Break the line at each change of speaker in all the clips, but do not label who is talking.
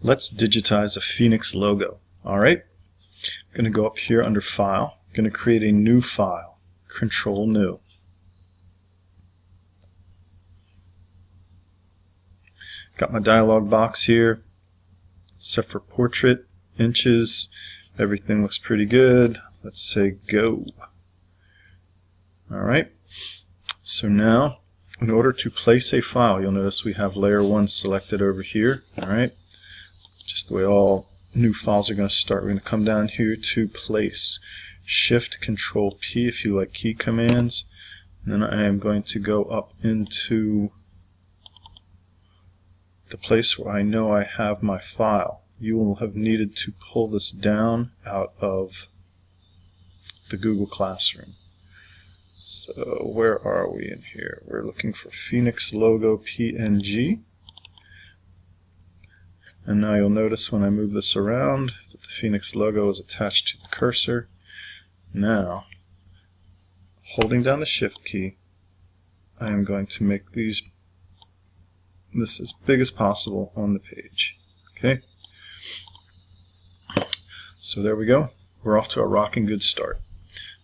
Let's digitize a Phoenix logo. Alright, I'm going to go up here under File, I'm going to create a new file, Control New. Got my dialog box here, except for portrait, inches, everything looks pretty good. Let's say go. Alright, so now in order to place a file, you'll notice we have layer 1 selected over here. Alright, just the way all new files are going to start. We're going to come down here to place. Shift Control P if you like key commands. And then I am going to go up into the place where I know I have my file. You will have needed to pull this down out of the Google Classroom. So where are we in here? We're looking for Phoenix logo PNG. And now you'll notice when I move this around that the Phoenix logo is attached to the cursor. Now, holding down the Shift key, I am going to make this as big as possible on the page. Okay? So there we go. We're off to a rocking good start.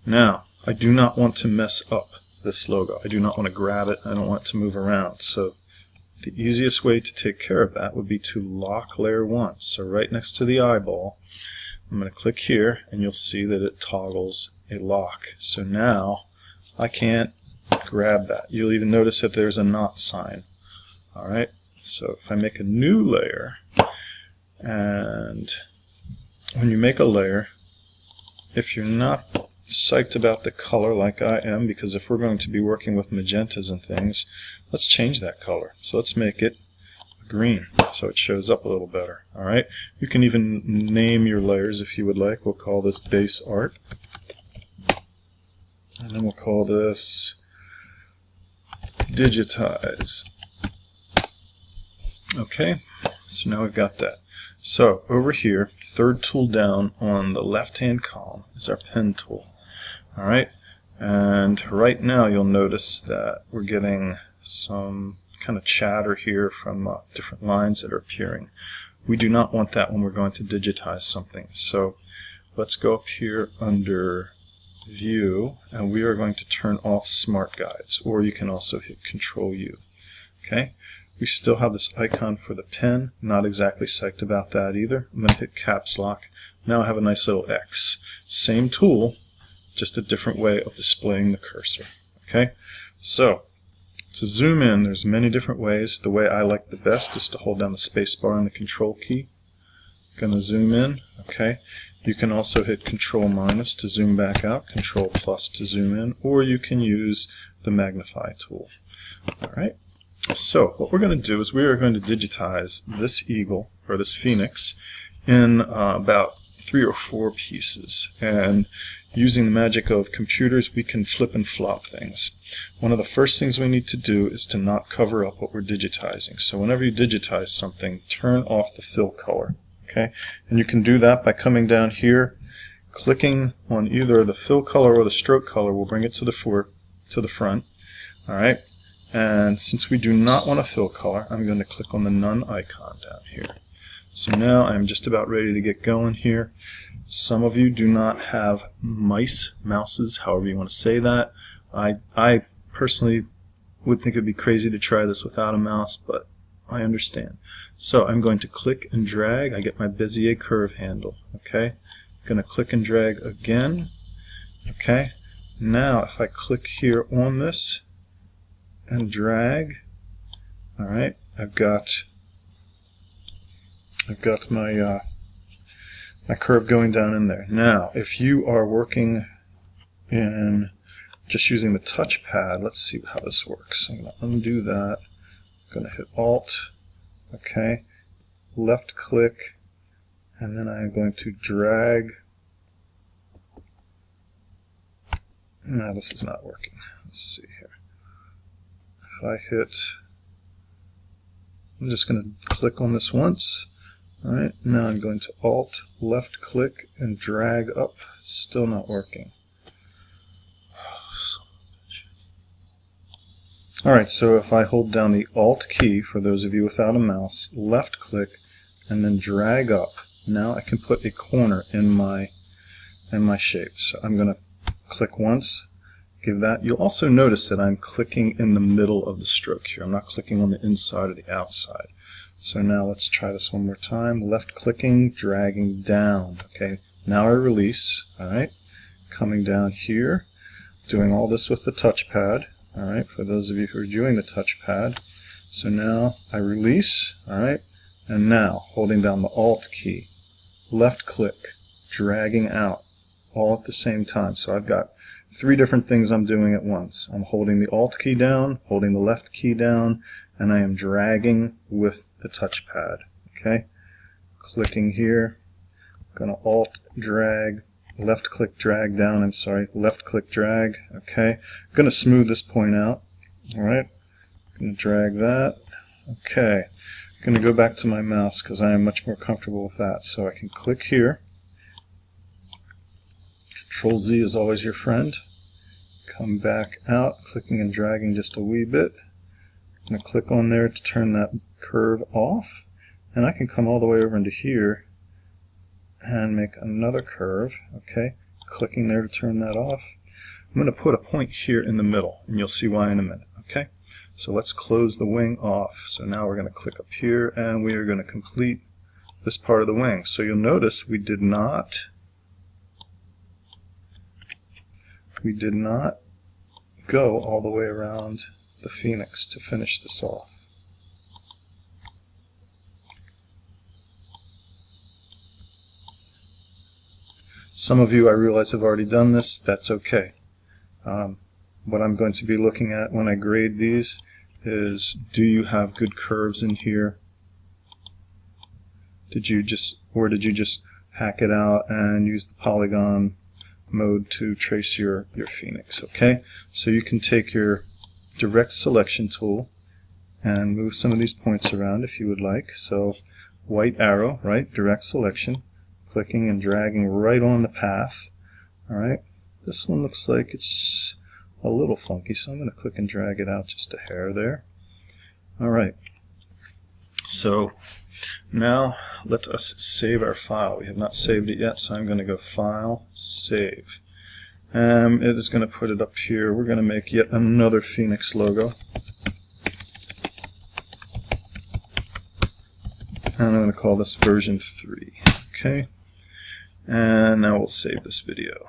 Now, I do not want to mess up this logo. I do not want to grab it. I don't want it to move around. So the easiest way to take care of that would be to lock layer 1. So right next to the eyeball, I'm going to click here and you'll see that it toggles a lock. So now I can't grab that. You'll even notice that there's a not sign. Alright, so if I make a new layer, and when you make a layer, if you're not psyched about the color like I am, because if we're going to be working with magentas and things, let's change that color. So let's make it green so it shows up a little better. Alright, you can even name your layers if you would like. We'll call this base art, and then we'll call this digitize. Okay, so now we've got that. So over here, third tool down on the left hand column is our pen tool. Alright, and right now you'll notice that we're getting some kind of chatter here from different lines that are appearing. We do not want that when we're going to digitize something. So let's go up here under View, and we are going to turn off Smart Guides, or you can also hit Control U. Okay, we still have this icon for the pen. Not exactly psyched about that either. I'm going to hit Caps Lock. Now I have a nice little X. Same tool, just a different way of displaying the cursor. Okay, so to zoom in, there's many different ways. The way I like the best is to hold down the space bar and the Control key. Going to zoom in. Okay, you can also hit Control minus to zoom back out, Control plus to zoom in, or you can use the magnify tool. Alright, so what we're going to do is we are going to digitize this eagle, or this phoenix, in about 3 or 4 pieces. And using the magic of computers, we can flip and flop things. One of the first things we need to do is to not cover up what we're digitizing. So whenever you digitize something, turn off the fill color. Okay, and you can do that by coming down here, clicking on either the fill color or the stroke color. Will bring it to the front. All right, and since we do not want a fill color, I'm going to click on the none icon down here. So now I'm just about ready to get going here. Some of you do not have mouses, however you want to say that. I personally would think it would be crazy to try this without a mouse, but I understand. So I'm going to click and drag. I get my Bezier curve handle. Okay, I'm going to click and drag again. Okay, now if I click here on this and drag, all right, I've got my my curve going down in there. Now, if you are working in just using the touchpad, let's see how this works. I'm going to undo that. I'm going to hit Alt, okay, left click, and then I'm going to drag. Now this is not working. Let's see here. If I hit, I'm just going to click on this once. Alright, now I'm going to Alt, left click, and drag up. It's still not working. Alright, so if I hold down the Alt key, for those of you without a mouse, left click, and then drag up. Now I can put a corner in my shape. So I'm going to click once, give that. You'll also notice that I'm clicking in the middle of the stroke here. I'm not clicking on the inside or the outside. So now let's try this one more time. Left clicking, dragging down. Okay, now I release. Alright, coming down here, doing all this with the touchpad. Alright, for those of you who are doing the touchpad. So now I release. Alright, and now holding down the Alt key, left click, dragging out, all at the same time. So I've got 3 different things I'm doing at once. I'm holding the Alt key down, holding the left key down, and I am dragging with the touchpad. Okay, clicking here, going to Alt drag, left click drag down, I'm sorry, left click drag. Okay, I'm going to smooth this point out. Alright, going to drag that. Okay, I'm going to go back to my mouse because I am much more comfortable with that. So I can click here. Control Z is always your friend. Come back out, clicking and dragging just a wee bit. I'm going to click on there to turn that curve off, and I can come all the way over into here and make another curve. Okay, clicking there to turn that off. I'm going to put a point here in the middle, and you'll see why in a minute. Okay, so let's close the wing off. So now we're going to click up here, and we are going to complete this part of the wing. So you'll notice we did not go all the way around the phoenix to finish this off. Some of you, I realize, have already done this. That's okay. What I'm going to be looking at when I grade these is, do you have good curves in here? Did you just hack it out and use the polygon mode to trace your phoenix? Okay, so you can take your direct selection tool and move some of these points around if you would like. So white arrow, right, direct selection, clicking and dragging right on the path. Alright, this one looks like it's a little funky, so I'm going to click and drag it out just a hair there. Alright, so now let us save our file. We have not saved it yet, so I'm going to go File, Save. It is going to put it up here. We're going to make yet another Phoenix logo. And I'm going to call this version 3. Okay, and now we'll save this video.